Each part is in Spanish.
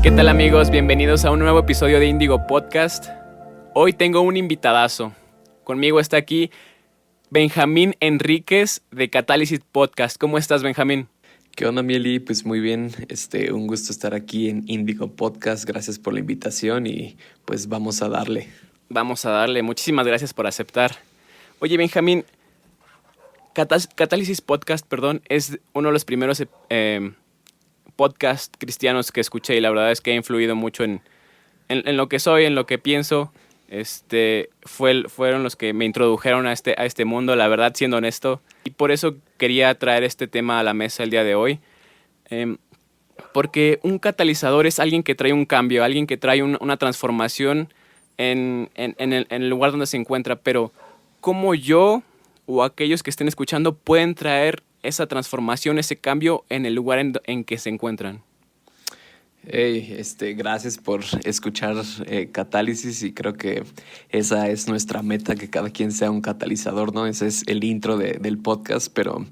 ¿Qué tal, amigos? Bienvenidos a un nuevo episodio de Índigo Podcast. Hoy tengo un invitadazo. Conmigo está aquí Benjamín Enríquez de Catálisis Podcast. ¿Cómo estás, Benjamín? ¿Qué onda, Mieli? Pues muy bien, un gusto estar aquí en Índigo Podcast. Gracias por la invitación y pues vamos a darle. Vamos a darle. Muchísimas gracias por aceptar. Oye, Benjamín, Catálisis Podcast, es uno de los primeros podcast cristianos que escuché y la verdad es que ha influido mucho en lo que soy, en lo que pienso. Fueron los que me introdujeron a este mundo, la verdad, siendo honesto. Y por eso quería traer este tema a la mesa el día de hoy. Porque un catalizador es alguien que trae un cambio, alguien que trae una transformación en el lugar donde se encuentra. Pero ¿cómo yo o aquellos que estén escuchando pueden traer esa transformación, ese cambio en el lugar en que se encuentran? Hey, gracias por escuchar Catálisis y creo que esa es nuestra meta, que cada quien sea un catalizador, ¿no? Ese es el intro del podcast, pero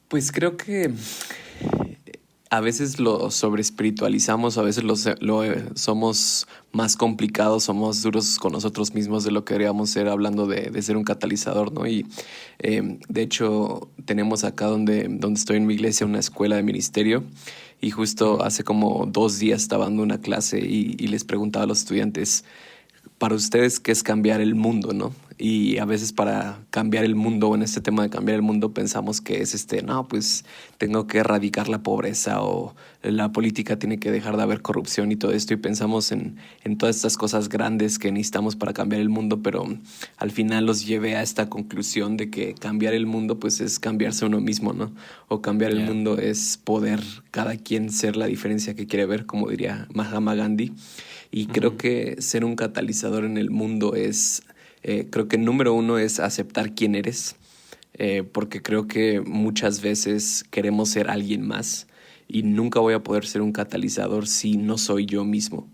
pues creo que a veces lo sobreespiritualizamos, a veces somos más complicados, somos duros con nosotros mismos de lo que deberíamos ser, hablando de ser un catalizador, ¿no? Y de hecho tenemos acá donde estoy en mi iglesia una escuela de ministerio y justo hace como 2 días estaba dando una clase y les preguntaba a los estudiantes, para ustedes, ¿qué es cambiar el mundo, no? Y a veces para cambiar el mundo, en este tema de cambiar el mundo, pensamos que es no, pues tengo que erradicar la pobreza o la política tiene que dejar de haber corrupción y todo esto. Y pensamos en todas estas cosas grandes que necesitamos para cambiar el mundo, pero al final los llevé a esta conclusión de que cambiar el mundo, pues es cambiarse uno mismo, ¿no? O cambiar el mundo es poder cada quien ser la diferencia que quiere ver, como diría Mahatma Gandhi. Y creo que ser un catalizador en el mundo es, creo que número uno es aceptar quién eres, porque creo que muchas veces queremos ser alguien más y nunca voy a poder ser un catalizador si no soy yo mismo.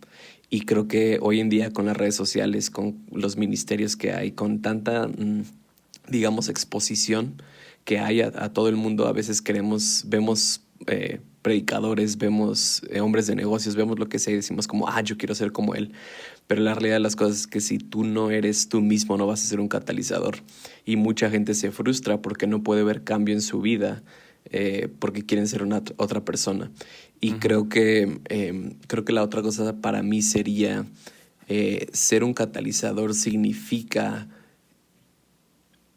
Y creo que hoy en día con las redes sociales, con los ministerios que hay, con tanta, digamos, exposición que hay a todo el mundo, a veces vemos predicadores, vemos hombres de negocios, vemos lo que sea y decimos como, yo quiero ser como él. Pero la realidad de las cosas es que si tú no eres tú mismo, no vas a ser un catalizador. Y mucha gente se frustra porque no puede ver cambio en su vida, porque quieren ser otra persona. Y creo que la otra cosa para mí sería, ser un catalizador significa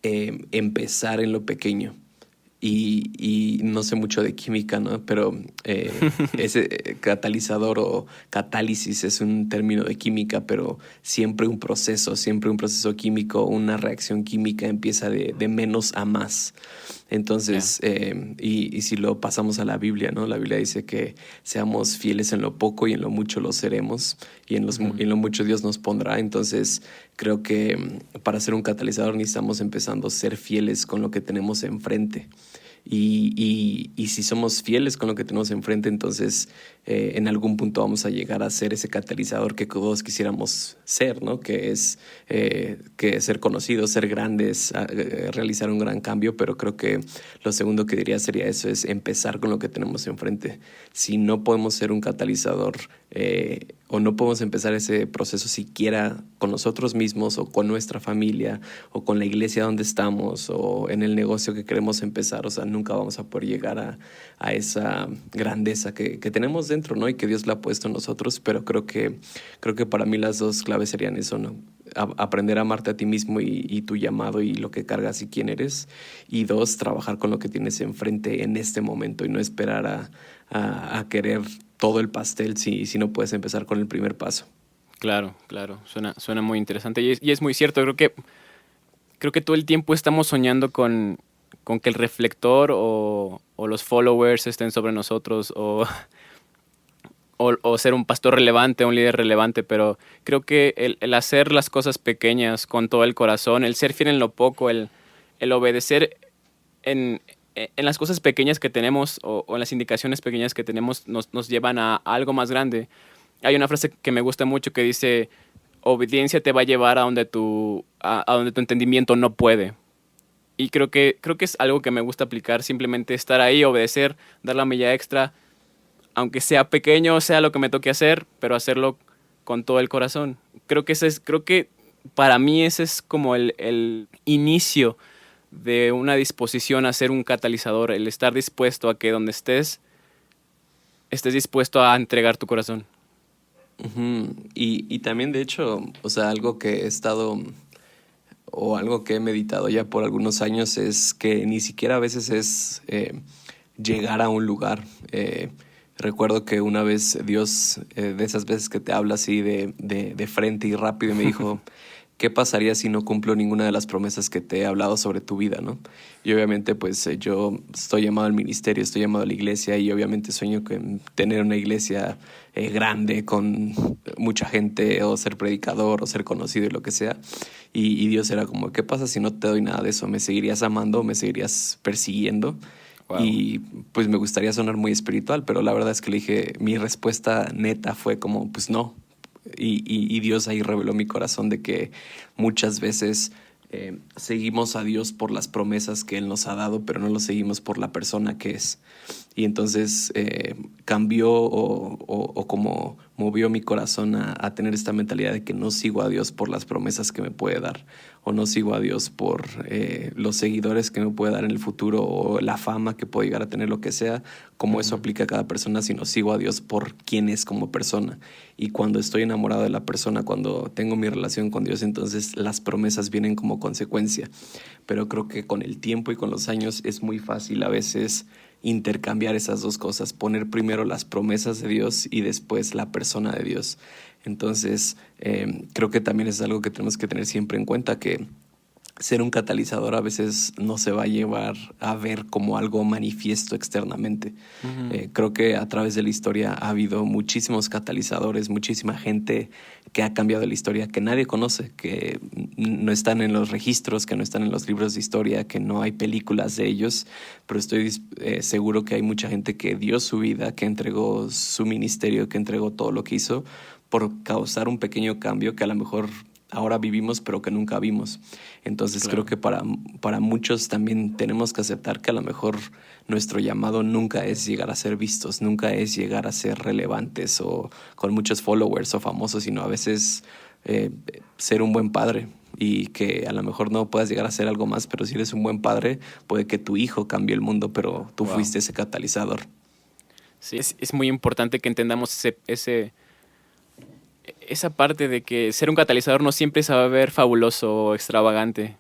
empezar en lo pequeño. Y no sé mucho de química, ¿no? Pero ese catalizador o catálisis es un término de química, pero siempre un proceso químico, una reacción química empieza de menos a más. Entonces, y si lo pasamos a la Biblia, ¿no? La Biblia dice que seamos fieles en lo poco y en lo mucho lo seremos, y en lo mucho Dios nos pondrá. Entonces, creo que para ser un catalizador necesitamos empezando a ser fieles con lo que tenemos enfrente. Y si somos fieles con lo que tenemos enfrente, entonces en algún punto vamos a llegar a ser ese catalizador que todos quisiéramos ser, ¿no? Que es que ser conocidos, ser grandes, realizar un gran cambio. Pero creo que lo segundo que diría sería eso, es empezar con lo que tenemos enfrente. Si no podemos ser un catalizador o no podemos empezar ese proceso siquiera con nosotros mismos o con nuestra familia o con la iglesia donde estamos o en el negocio que queremos empezar, o sea, nunca vamos a poder llegar a esa grandeza que tenemos dentro, ¿no? Y que Dios la ha puesto en nosotros. Pero creo que para mí las dos claves serían eso, ¿no? Aprender a amarte a ti mismo y tu llamado y lo que cargas y quién eres. Y 2, trabajar con lo que tienes enfrente en este momento y no esperar a querer todo el pastel si no puedes empezar con el primer paso. Claro. Suena muy interesante y es muy cierto. Creo que todo el tiempo estamos soñando con que el reflector o los followers estén sobre nosotros o ser un pastor relevante, un líder relevante. Pero creo que el hacer las cosas pequeñas con todo el corazón, el ser fiel en lo poco, el obedecer en las cosas pequeñas que tenemos o en las indicaciones pequeñas que tenemos nos llevan a algo más grande. Hay una frase que me gusta mucho que dice: obediencia te va a llevar a donde tu entendimiento no puede. Y creo que es algo que me gusta aplicar, simplemente estar ahí, obedecer, dar la milla extra, aunque sea pequeño, sea lo que me toque hacer, pero hacerlo con todo el corazón. Creo que para mí ese es como el inicio de una disposición a ser un catalizador, el estar dispuesto a que donde estés dispuesto a entregar tu corazón. Ujú. Y también, de hecho, o sea, algo que he estado o algo que he meditado ya por algunos años es que ni siquiera a veces es llegar a un lugar. Recuerdo que una vez Dios, de esas veces que te habla así de frente y rápido, y me dijo, ¿qué pasaría si no cumplo ninguna de las promesas que te he hablado sobre tu vida, ¿no? Y obviamente pues yo estoy llamado al ministerio, estoy llamado a la iglesia y obviamente sueño con tener una iglesia grande con mucha gente o ser predicador o ser conocido y lo que sea. Y Dios era como, ¿qué pasa si no te doy nada de eso? ¿Me seguirías amando? ¿Me seguirías persiguiendo? Wow. Y pues me gustaría sonar muy espiritual, pero la verdad es que le dije, mi respuesta neta fue como, pues no. Y Dios ahí reveló mi corazón de que muchas veces seguimos a Dios por las promesas que Él nos ha dado, pero no lo seguimos por la persona que es. Y entonces cambió o como movió mi corazón a tener esta mentalidad de que no sigo a Dios por las promesas que me puede dar, o no sigo a Dios por los seguidores que me puede dar en el futuro, o la fama que puedo llegar a tener, lo que sea, como eso Ujú. aplica a cada persona, sino sigo a Dios por quién es como persona. Y cuando estoy enamorado de la persona, cuando tengo mi relación con Dios, entonces las promesas vienen como consecuencia. Pero creo que con el tiempo y con los años es muy fácil a veces intercambiar esas dos cosas, poner primero las promesas de Dios y después la persona de Dios. Entonces, creo que también es algo que tenemos que tener siempre en cuenta, que ser un catalizador a veces no se va a llevar a ver como algo manifiesto externamente. Ujú. Creo que a través de la historia ha habido muchísimos catalizadores, muchísima gente que ha cambiado la historia, que nadie conoce, que no están en los registros, que no están en los libros de historia, que no hay películas de ellos, pero estoy seguro que hay mucha gente que dio su vida, que entregó su ministerio, que entregó todo lo que hizo por causar un pequeño cambio que a lo mejor ahora vivimos pero que nunca vimos. Entonces creo Claro. que para muchos también tenemos que aceptar que a lo mejor nuestro llamado nunca es llegar a ser vistos, nunca es llegar a ser relevantes o con muchos followers o famosos, sino a veces eh, ser un buen padre. Y que a lo mejor no puedas llegar a ser algo más, pero si eres un buen padre, puede que tu hijo cambie el mundo, pero tú Wow. fuiste ese catalizador. Sí, es muy importante que entendamos esa parte de que ser un catalizador no siempre se va a ver fabuloso o extravagante.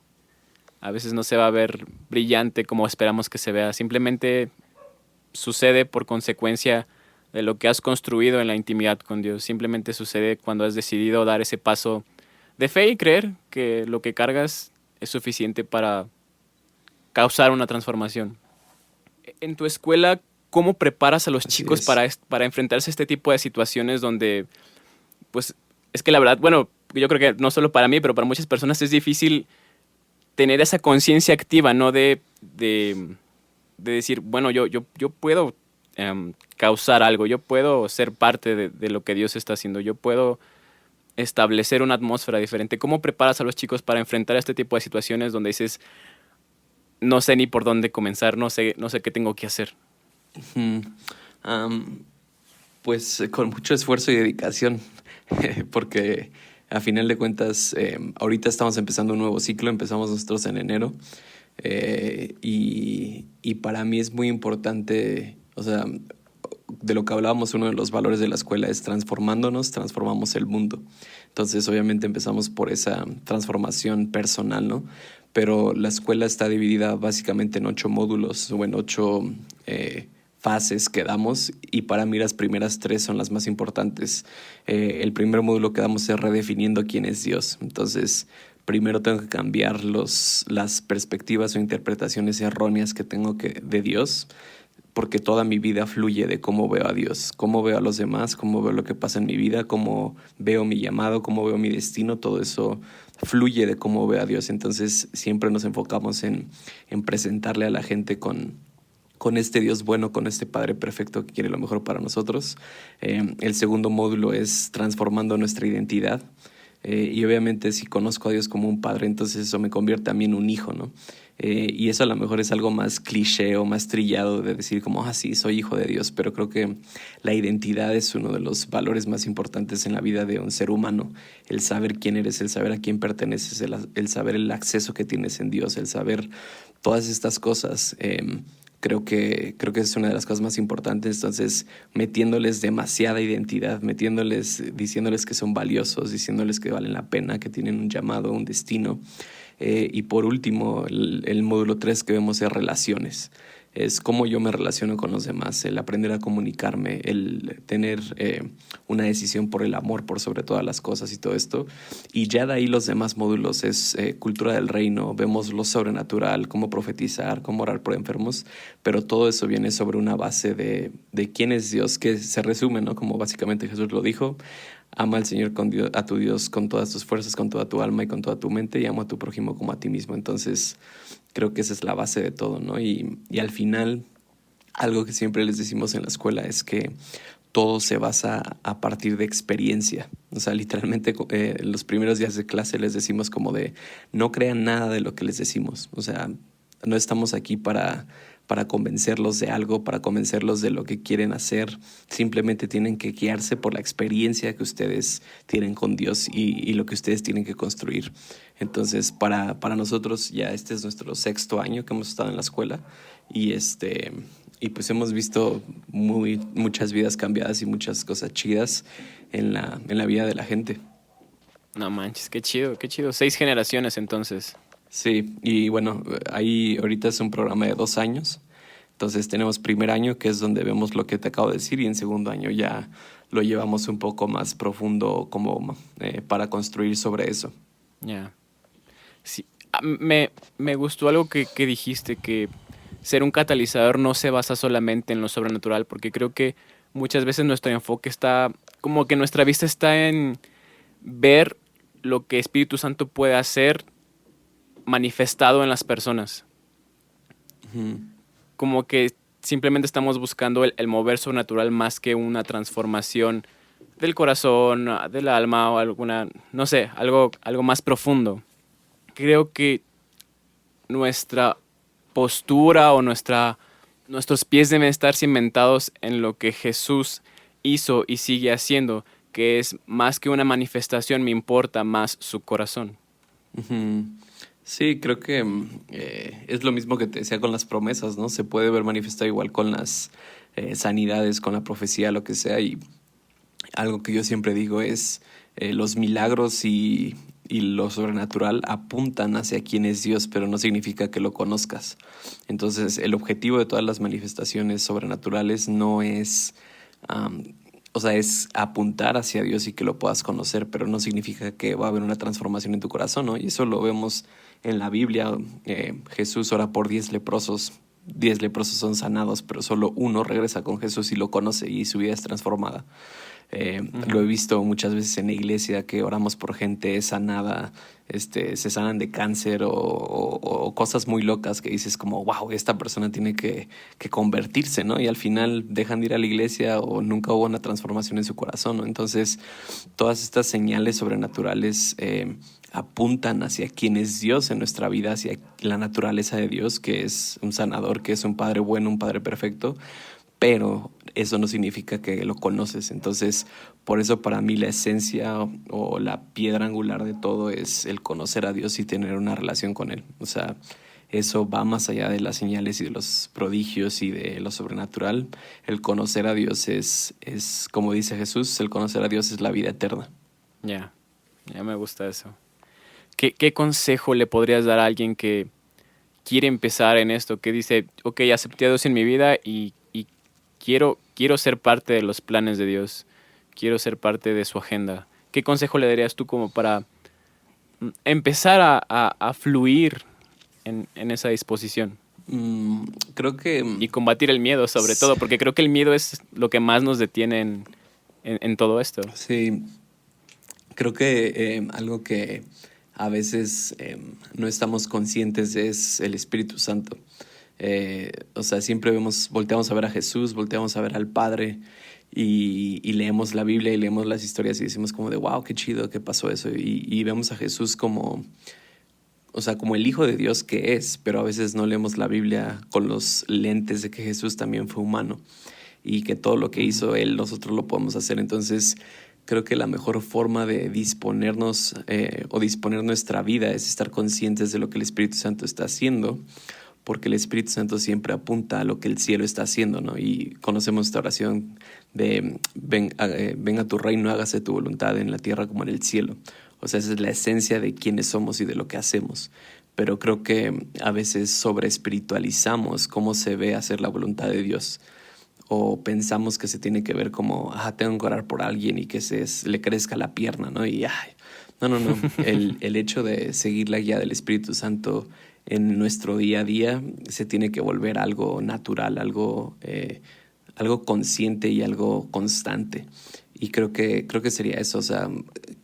A veces no se va a ver brillante como esperamos que se vea. Simplemente sucede por consecuencia de lo que has construido en la intimidad con Dios. Simplemente sucede cuando has decidido dar ese paso de fe y creer que lo que cargas es suficiente para causar una transformación. En tu escuela, ¿cómo preparas a los Así chicos es. para enfrentarse a este tipo de situaciones donde, pues, es que la verdad, bueno, yo creo que no solo para mí, pero para muchas personas es difícil tener esa conciencia activa, ¿no? De decir, bueno, yo puedo causar algo, yo puedo ser parte de lo que Dios está haciendo, yo puedo establecer una atmósfera diferente. ¿Cómo preparas a los chicos para enfrentar este tipo de situaciones donde dices, no sé ni por dónde comenzar, no sé qué tengo que hacer? Mm, am, pues con mucho esfuerzo y dedicación, porque a final de cuentas, ahorita estamos empezando un nuevo ciclo, empezamos nosotros en enero, y para mí es muy importante, o sea, de lo que hablábamos, uno de los valores de la escuela es transformándonos, transformamos el mundo. Entonces, obviamente empezamos por esa transformación personal, ¿no? Pero la escuela está dividida básicamente en 8 módulos o en 8 fases que damos, y para mí las primeras 3 son las más importantes. El primer módulo que damos es redefiniendo quién es Dios. Entonces, primero tengo que cambiar las perspectivas o interpretaciones erróneas que tengo de Dios, porque toda mi vida fluye de cómo veo a Dios, cómo veo a los demás, cómo veo lo que pasa en mi vida, cómo veo mi llamado, cómo veo mi destino, todo eso fluye de cómo veo a Dios. Entonces siempre nos enfocamos en presentarle a la gente con este Dios bueno, con este Padre perfecto que quiere lo mejor para nosotros. El segundo módulo es transformando nuestra identidad. Y obviamente si conozco a Dios como un padre, entonces eso me convierte a mí en un hijo, ¿no? Y eso a lo mejor es algo más cliché o más trillado de decir como, ah, sí, soy hijo de Dios, pero creo que la identidad es uno de los valores más importantes en la vida de un ser humano. El saber quién eres, el saber a quién perteneces, el saber el acceso que tienes en Dios, el saber todas estas cosas. Creo que es una de las cosas más importantes. Entonces, metiéndoles demasiada identidad, diciéndoles que son valiosos, diciéndoles que valen la pena, que tienen un llamado, un destino. Y por último, el módulo 3 que vemos es relaciones. Es cómo yo me relaciono con los demás, el aprender a comunicarme, el tener una decisión por el amor, por sobre todas las cosas y todo esto. Y ya de ahí los demás módulos es cultura del reino, vemos lo sobrenatural, cómo profetizar, cómo orar por enfermos, pero todo eso viene sobre una base de quién es Dios, que se resume, ¿no? Como básicamente Jesús lo dijo: ama al Señor a tu Dios con todas tus fuerzas, con toda tu alma y con toda tu mente, y ama a tu prójimo como a ti mismo. Entonces, creo que esa es la base de todo, ¿no? Y al final, algo que siempre les decimos en la escuela es que todo se basa a partir de experiencia. O sea, literalmente en los primeros días de clase les decimos como de no crean nada de lo que les decimos. O sea, no estamos aquí para convencerlos de algo, para convencerlos de lo que quieren hacer. Simplemente tienen que guiarse por la experiencia que ustedes tienen con Dios y lo que ustedes tienen que construir. Entonces, para nosotros ya este es nuestro 6º año que hemos estado en la escuela y pues hemos visto muchas vidas cambiadas y muchas cosas chidas en la vida de la gente. No manches, qué chido, qué chido. 6 generaciones entonces. Sí, y bueno, ahí ahorita es un programa de 2 años. Entonces tenemos primer año, que es donde vemos lo que te acabo de decir, y en segundo año ya lo llevamos un poco más profundo como para construir sobre eso. Ya. Sí, me gustó algo que dijiste, que ser un catalizador no se basa solamente en lo sobrenatural, porque creo que muchas veces nuestro enfoque está, como que nuestra vista está en ver lo que Espíritu Santo puede hacer manifestado en las personas. Ujú. Como que simplemente estamos buscando el mover sobrenatural más que una transformación del corazón, del alma o alguna, no sé, algo más profundo. Creo que nuestra postura o nuestros pies deben estar cimentados en lo que Jesús hizo y sigue haciendo, que es más que una manifestación, me importa más su corazón. Ujú. Sí, creo que es lo mismo que te decía con las promesas, ¿no? Se puede ver manifestado igual con las sanidades, con la profecía, lo que sea. Y algo que yo siempre digo es los milagros y lo sobrenatural apuntan hacia quién es Dios, pero no significa que lo conozcas. Entonces, el objetivo de todas las manifestaciones sobrenaturales no es, am, o sea, es apuntar hacia Dios y que lo puedas conocer, pero no significa que va a haber una transformación en tu corazón, ¿no? Y eso lo vemos en la Biblia. Jesús ora por 10 leprosos. 10 leprosos son sanados, pero solo uno regresa con Jesús y lo conoce y su vida es transformada. Lo he Ujú. visto muchas veces en la iglesia que oramos por gente sanada, se sanan de cáncer o cosas muy locas que dices como, wow, esta persona tiene que convertirse, ¿no? Y al final dejan de ir a la iglesia o nunca hubo una transformación en su corazón, ¿no? Entonces, todas estas señales sobrenaturales apuntan hacia quién es Dios en nuestra vida, hacia la naturaleza de Dios, que es un sanador, que es un padre bueno, un padre perfecto, pero eso no significa que lo conoces. Entonces, por eso para mí la esencia o la piedra angular de todo es el conocer a Dios y tener una relación con Él. O sea, eso va más allá de las señales y de los prodigios y de lo sobrenatural. El conocer a Dios es como dice Jesús, el conocer a Dios es la vida eterna. Ya, ya me gusta eso. ¿Qué consejo le podrías dar a alguien que quiere empezar en esto? Que dice, ok, acepté a Dios en mi vida y quiero ser parte de los planes de Dios. Quiero ser parte de su agenda. ¿Qué consejo le darías tú como para empezar a fluir en esa disposición? Mm, creo que Y combatir el miedo sobre s- todo, porque creo que el miedo es lo que más nos detiene en todo esto. sí, creo que algo que a veces no estamos conscientes es el Espíritu Santo. O sea, siempre volteamos a ver a Jesús, volteamos a ver al Padre y leemos la Biblia y leemos las historias y decimos como de wow, qué chido que pasó eso. Y vemos a Jesús como, o sea, como el Hijo de Dios que es, pero a veces no leemos la Biblia con los lentes de que Jesús también fue humano y que todo lo que hizo Él, nosotros lo podemos hacer. Entonces, creo que la mejor forma de disponernos o disponer nuestra vida es estar conscientes de lo que el Espíritu Santo está haciendo, porque el Espíritu Santo siempre apunta a lo que el cielo está haciendo, ¿no? Y conocemos esta oración de ven a tu reino, hágase tu voluntad en la tierra como en el cielo. O sea, esa es la esencia de quiénes somos y de lo que hacemos. Pero creo que a veces sobreespiritualizamos cómo se ve hacer la voluntad de Dios. O pensamos que se tiene que ver como, tengo que orar por alguien y que le crezca la pierna, ¿no? Y, no. El hecho de seguir la guía del Espíritu Santo en nuestro día a día se tiene que volver algo natural, algo consciente y algo constante. Y creo que sería eso, o sea,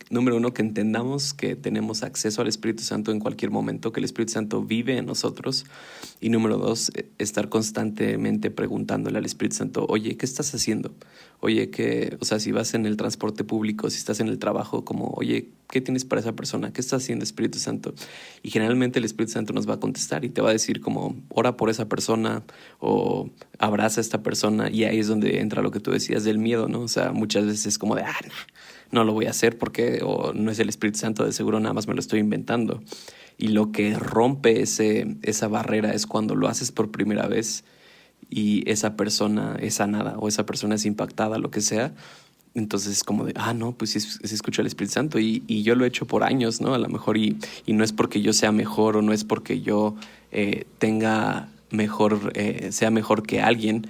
número uno, que entendamos que tenemos acceso al Espíritu Santo en cualquier momento, que el Espíritu Santo vive en nosotros. Y número dos, estar constantemente preguntándole al Espíritu Santo, oye, ¿qué estás haciendo? Oye, o sea, si vas en el transporte público, si estás en el trabajo, como, oye, ¿qué tienes para esa persona? ¿Qué estás haciendo, Espíritu Santo? Y generalmente el Espíritu Santo nos va a contestar y te va a decir como, ora por esa persona o abraza a esta persona. Y ahí es donde entra lo que tú decías del miedo, ¿no? O sea, muchas veces es como de, no lo voy a hacer porque o no es el Espíritu Santo, de seguro nada más me lo estoy inventando. Y lo que rompe esa barrera es cuando lo haces por primera vez y esa persona es sanada o esa persona es impactada, lo que sea. Entonces es como de, no, pues sí escucho al Espíritu Santo y yo lo he hecho por años, ¿no? A lo mejor y no es porque yo sea mejor o no es porque yo sea mejor que alguien,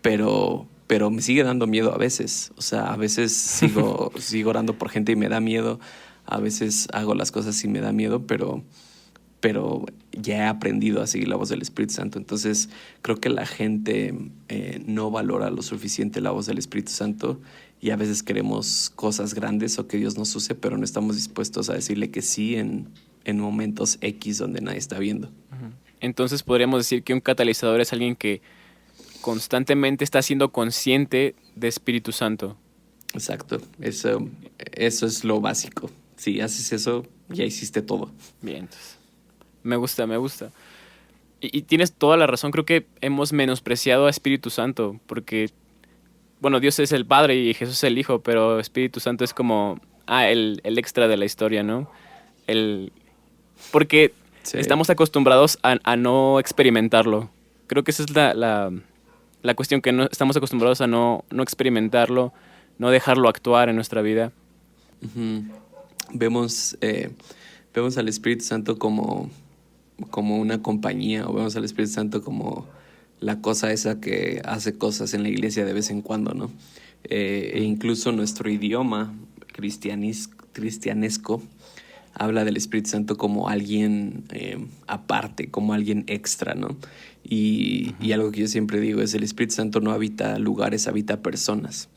pero me sigue dando miedo a veces. O sea, a veces sigo orando por gente y me da miedo. A veces hago las cosas y me da miedo, pero ya he aprendido a seguir la voz del Espíritu Santo. Entonces, creo que la gente no valora lo suficiente la voz del Espíritu Santo y a veces queremos cosas grandes o que Dios nos use, pero no estamos dispuestos a decirle que sí en momentos X donde nadie está viendo. Entonces, podríamos decir que un catalizador es alguien que constantemente está siendo consciente de Espíritu Santo. Exacto, eso es lo básico. Si haces eso, ya hiciste todo. Bien, entonces, me gusta. Y tienes toda la razón, creo que hemos menospreciado a Espíritu Santo, porque, bueno, Dios es el Padre y Jesús es el Hijo, pero Espíritu Santo es como, el extra de la historia, ¿no? Porque sí, estamos acostumbrados a no experimentarlo. Creo que esa es la cuestión, que no estamos acostumbrados a no experimentarlo, no dejarlo actuar en nuestra vida. Uh-huh. Vemos al Espíritu Santo como una compañía, o vemos al Espíritu Santo como la cosa esa que hace cosas en la iglesia de vez en cuando, ¿no? E incluso nuestro idioma cristianesco habla del Espíritu Santo como alguien aparte, como alguien extra, ¿no? Y algo que yo siempre digo es: el Espíritu Santo no habita lugares, habita personas.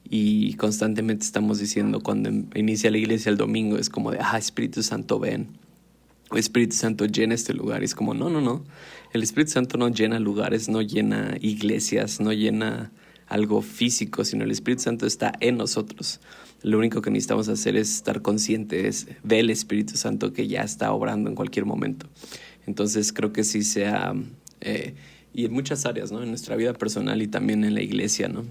Y constantemente estamos diciendo, cuando inicia la iglesia el domingo, es como de, Espíritu Santo, ven. O Espíritu Santo, llena este lugar. Y es como, no. El Espíritu Santo no llena lugares, no llena iglesias, no llena algo físico, sino el Espíritu Santo está en nosotros. Lo único que necesitamos hacer es estar conscientes del Espíritu Santo que ya está obrando en cualquier momento. Entonces creo que sí sea... y en muchas áreas, ¿no? En nuestra vida personal y también en la iglesia, ¿no?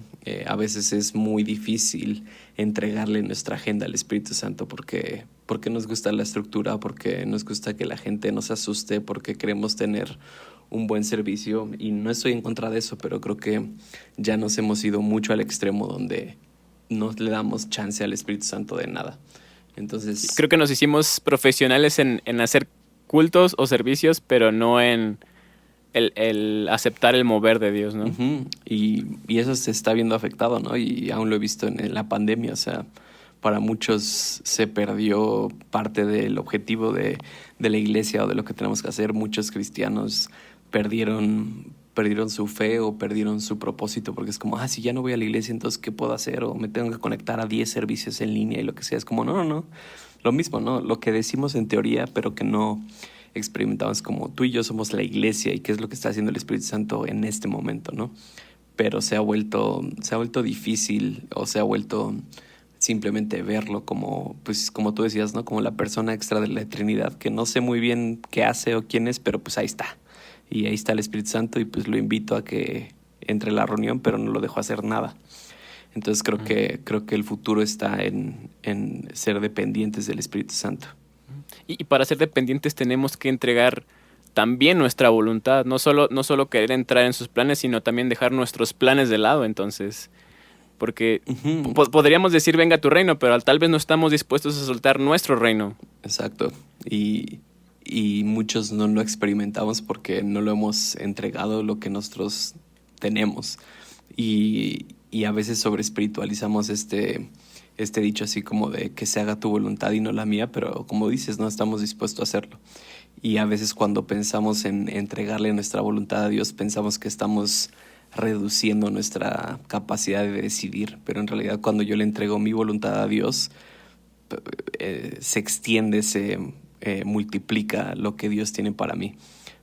A veces es muy difícil entregarle nuestra agenda al Espíritu Santo porque nos gusta la estructura, porque nos gusta que la gente nos asuste, porque queremos tener un buen servicio. Y no estoy en contra de eso, pero creo que ya nos hemos ido mucho al extremo donde no le damos chance al Espíritu Santo de nada. Entonces, creo que nos hicimos profesionales en hacer cultos o servicios, pero no en el aceptar el mover de Dios, ¿no? Uh-huh. Y eso se está viendo afectado, ¿no? Y aún lo he visto en la pandemia. O sea, para muchos se perdió parte del objetivo de la iglesia o de lo que tenemos que hacer. Muchos cristianos perdieron su fe o perdieron su propósito, porque es como, si ya no voy a la iglesia, entonces ¿qué puedo hacer? O me tengo que conectar a 10 servicios en línea y lo que sea. Es como, no. Lo mismo, ¿no? Lo que decimos en teoría, pero que no experimentamos, como tú y yo somos la iglesia y qué es lo que está haciendo el Espíritu Santo en este momento, ¿no? pero se ha vuelto difícil o se ha vuelto simplemente verlo como, pues como tú decías, ¿no? Como la persona extra de la Trinidad, que no sé muy bien qué hace o quién es, pero pues ahí está. Y ahí está el Espíritu Santo y pues lo invito a que entre a la reunión, pero no lo dejo hacer nada. Entonces creo que el futuro está en ser dependientes del Espíritu Santo. Y para ser dependientes tenemos que entregar también nuestra voluntad, no solo querer entrar en sus planes, sino también dejar nuestros planes de lado, entonces, porque Ujú. podríamos decir venga tu reino, pero tal vez no estamos dispuestos a soltar nuestro reino. Exacto. Y muchos no lo experimentamos porque no lo hemos entregado lo que nosotros tenemos. Y a veces sobre espiritualizamos este dicho así como de que se haga tu voluntad y no la mía, pero como dices, no estamos dispuestos a hacerlo. Y a veces cuando pensamos en entregarle nuestra voluntad a Dios, pensamos que estamos reduciendo nuestra capacidad de decidir, pero en realidad cuando yo le entrego mi voluntad a Dios, se extiende, se multiplica lo que Dios tiene para mí.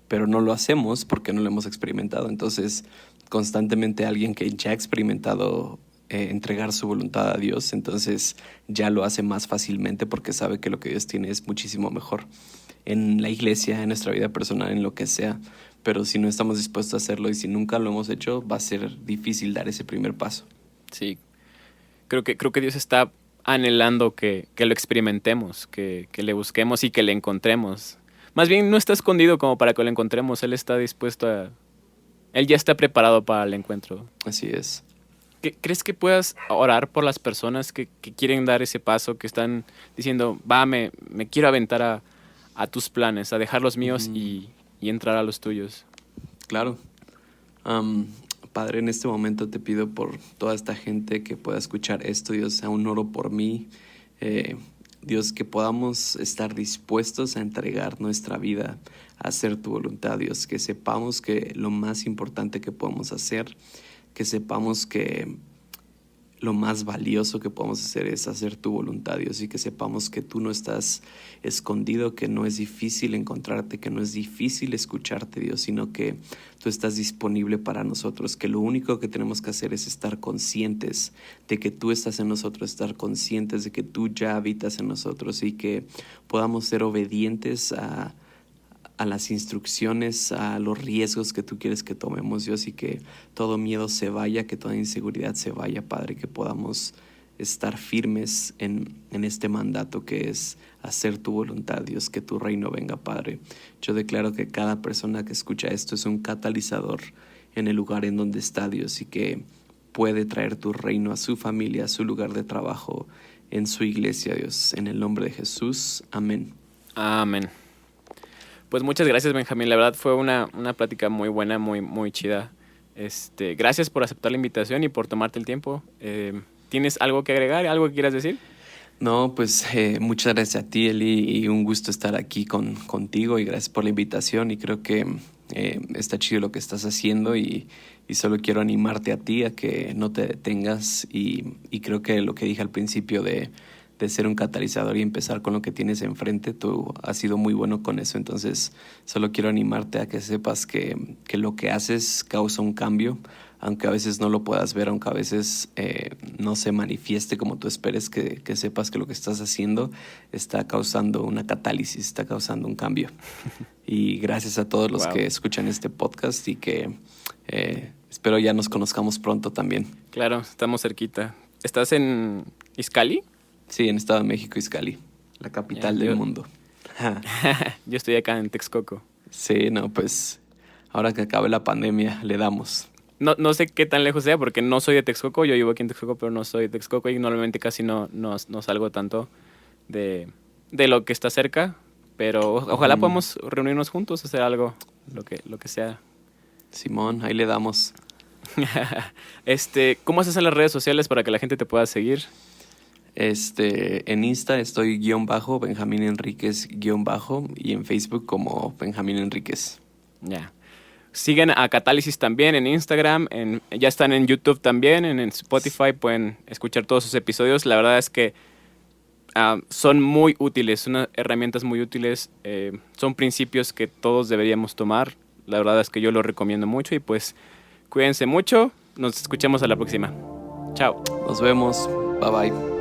Pero no lo hacemos porque no lo hemos experimentado. Entonces, constantemente alguien que ya ha experimentado entregar su voluntad a Dios, entonces ya lo hace más fácilmente porque sabe que lo que Dios tiene es muchísimo mejor en la iglesia, en nuestra vida personal, en lo que sea. Pero si no estamos dispuestos a hacerlo y si nunca lo hemos hecho, va a ser difícil dar ese primer paso. Sí, creo que Dios está anhelando que lo experimentemos, que le busquemos y que le encontremos. Más bien no está escondido como para que lo encontremos, Él está dispuesto a... Él ya está preparado para el encuentro. Así es. ¿Crees que puedas orar por las personas que quieren dar ese paso, que están diciendo, va, me quiero aventar a tus planes, a dejar los míos Ujú. y entrar a los tuyos? Claro. Am, Padre, en este momento te pido por toda esta gente que pueda escuchar esto, Dios, aún oro por mí. Eh, Dios, que podamos estar dispuestos a entregar nuestra vida a hacer tu voluntad, Dios, que sepamos que lo más importante que podemos hacer, que sepamos que lo más valioso que podemos hacer es hacer tu voluntad, Dios, y que sepamos que tú no estás escondido, que no es difícil encontrarte, que no es difícil escucharte, Dios, sino que tú estás disponible para nosotros, que lo único que tenemos que hacer es estar conscientes de que tú estás en nosotros, estar conscientes de que tú ya habitas en nosotros y que podamos ser obedientes a las instrucciones, a los riesgos que tú quieres que tomemos, Dios, y que todo miedo se vaya, que toda inseguridad se vaya, Padre, que podamos estar firmes en este mandato que es hacer tu voluntad, Dios, que tu reino venga, Padre. Yo declaro que cada persona que escucha esto es un catalizador en el lugar en donde está, Dios, y que puede traer tu reino a su familia, a su lugar de trabajo, en su iglesia, Dios. En el nombre de Jesús, amén. Amén. Pues muchas gracias, Benjamín. La verdad fue una plática muy buena, muy chida. Gracias por aceptar la invitación y por tomarte el tiempo. ¿Tienes algo que agregar? ¿Algo que quieras decir? No, pues muchas gracias a ti, Eli, y un gusto estar aquí contigo y gracias por la invitación y creo que está chido lo que estás haciendo y solo quiero animarte a ti a que no te detengas y creo que lo que dije al principio de ser un catalizador y empezar con lo que tienes enfrente, tú has sido muy bueno con eso, entonces solo quiero animarte a que sepas que lo que haces causa un cambio, aunque a veces no lo puedas ver, aunque a veces no se manifieste como tú esperes, que sepas que lo que estás haciendo está causando una catálisis, está causando un cambio. Y gracias a todos los Wow. que escuchan este podcast y que espero ya nos conozcamos pronto también. Claro, estamos cerquita. ¿Estás en Izcali? Sí, en Estado de México, Izcali, la Ya, capital del mundo. yo estoy acá en Texcoco. Sí, no, pues ahora que acabe la pandemia, le damos. No sé qué tan lejos sea porque no soy de Texcoco. Yo vivo aquí en Texcoco, pero no soy de Texcoco y normalmente casi no salgo tanto de lo que está cerca. Pero ojalá Ujú. podamos reunirnos juntos, hacer algo, lo que sea. Simón, ahí le damos. ¿Cómo haces en las redes sociales para que la gente te pueda seguir? En Insta estoy _ Benjamín Enríquez _ y en Facebook como Benjamín Enríquez. Ya. Siguen a Catálisis también en Instagram, ya están en YouTube también, en Spotify pueden escuchar todos sus episodios. La verdad es que son muy útiles, son herramientas muy útiles, son principios que todos deberíamos tomar. La verdad es que yo lo recomiendo mucho y pues cuídense mucho nos escuchemos a la próxima. Chao. Nos vemos. Bye bye.